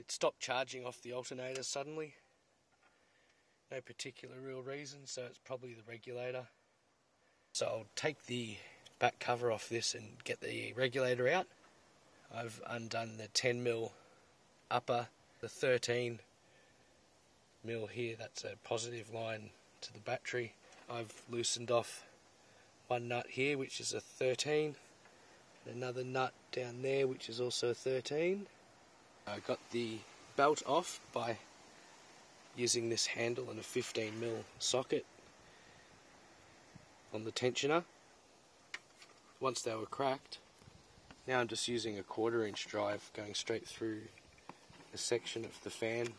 It stopped charging off the alternator suddenly. No particular real reason, so it's probably the regulator. So I'll take the back cover off this and get the regulator out. I've undone the 10mm upper, the 13mm here, that's a positive line to the battery. I've loosened off one nut here, which is a 13, and another nut down there, which is also a 13. I got the belt off by using this handle and a 15mm socket on the tensioner. Once they were cracked, now I'm just using a 1/4" drive going straight through a section of the fan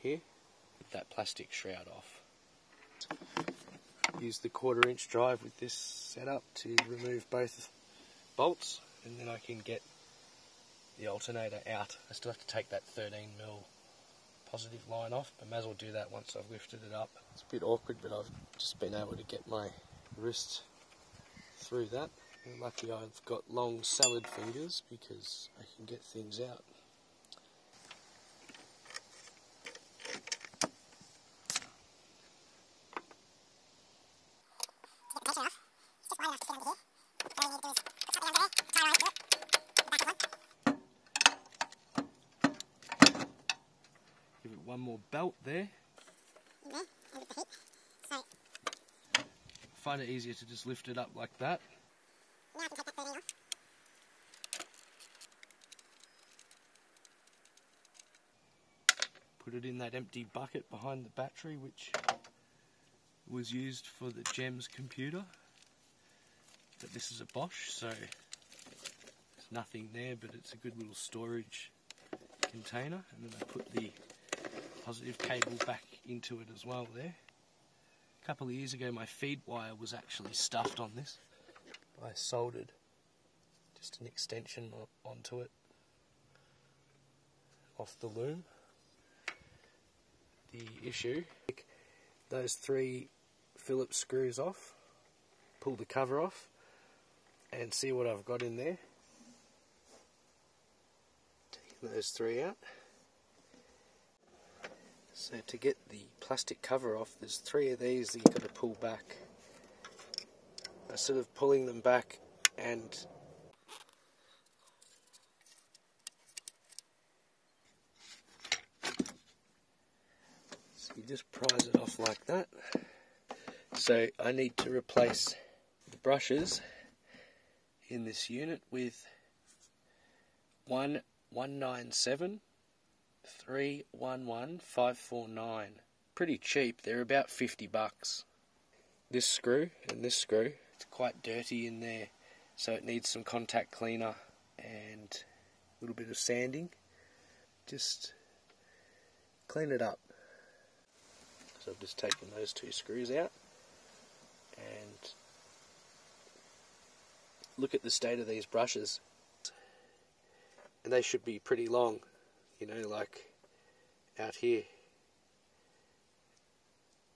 here, with that plastic shroud off. Use the 1/4" drive with this setup to remove both bolts, and then I can get the alternator out. I still have to take that 13mm positive line off, but may as well do that once I've lifted it up. It's a bit awkward, but I've just been able to get my wrist through that. And lucky I've got long salad fingers because I can get things out. Give it one more belt there. I find it easier to just lift it up like that. Now I can take that 13 off. Put it in that empty bucket behind the battery, which was used for the GEMS computer. But this is a Bosch, so there's nothing there, but it's a good little storage container. And then I put the positive cable back into it as well there. A couple of years ago my feed wire was actually stuffed on this. I soldered just an extension onto it off the loom. The issue, take those 3 Phillips screws off, pull the cover off and see what I've got in there. Taking those 3 out. So to get the plastic cover off, there's 3 of these that you've got to pull back. I'm sort of pulling them back, and so you just prise it off like that. So I need to replace the brushes in this unit with 197311549. Pretty cheap, they're about $50. This screw and this screw, it's quite dirty in there, so it needs some contact cleaner and a little bit of sanding. Just clean it up. So I've just taken those 2 screws out, and look at the state of these brushes. And they should be pretty long, you know, like out here.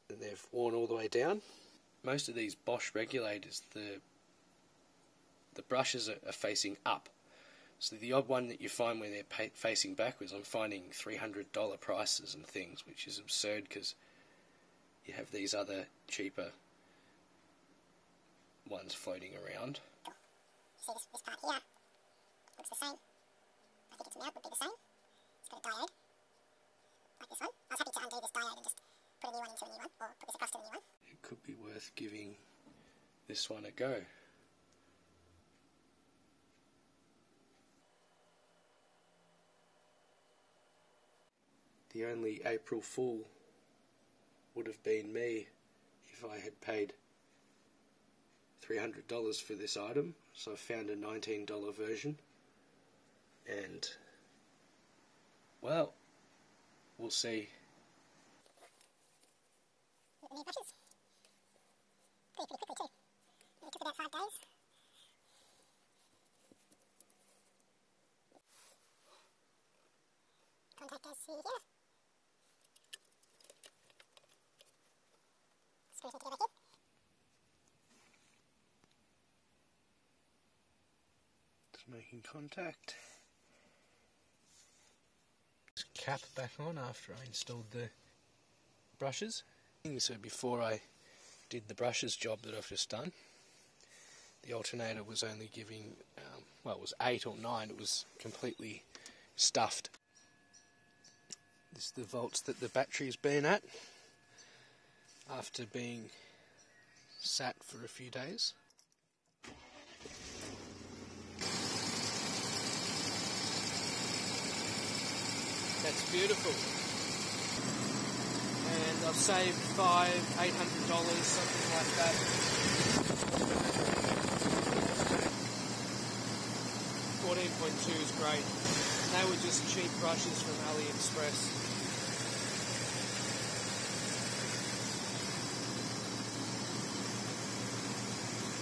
And they've worn all the way down. Most of these Bosch regulators, the brushes are facing up. So the odd one that you find where they're facing backwards, I'm finding $300 prices and things, which is absurd because you have these other cheaper ones floating around. See this part here? Looks the same. I think its mount would be the same. It's got a diode, like this one. I was happy to undo this diode and just put a new one into a new one, or put this across to the new one. It could be worth giving this one a go. The only April Fool would have been me if I had paid $300 for this item. So I found a $19 version, and well, we'll see. The new brushes. Pretty quickly too. It took about 5 days. Contact goes through here. Screws need to go back in. Just making contact. cap back on after I installed the brushes. So before I did the brushes job that I've just done, the alternator was only giving, well, it was 8 or 9, it was completely stuffed. This is the volts that the battery's been at after being sat for a few days. That's beautiful. And I've saved $800, something like that. 14.2 is great. And they were just cheap brushes from AliExpress.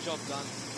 Job done.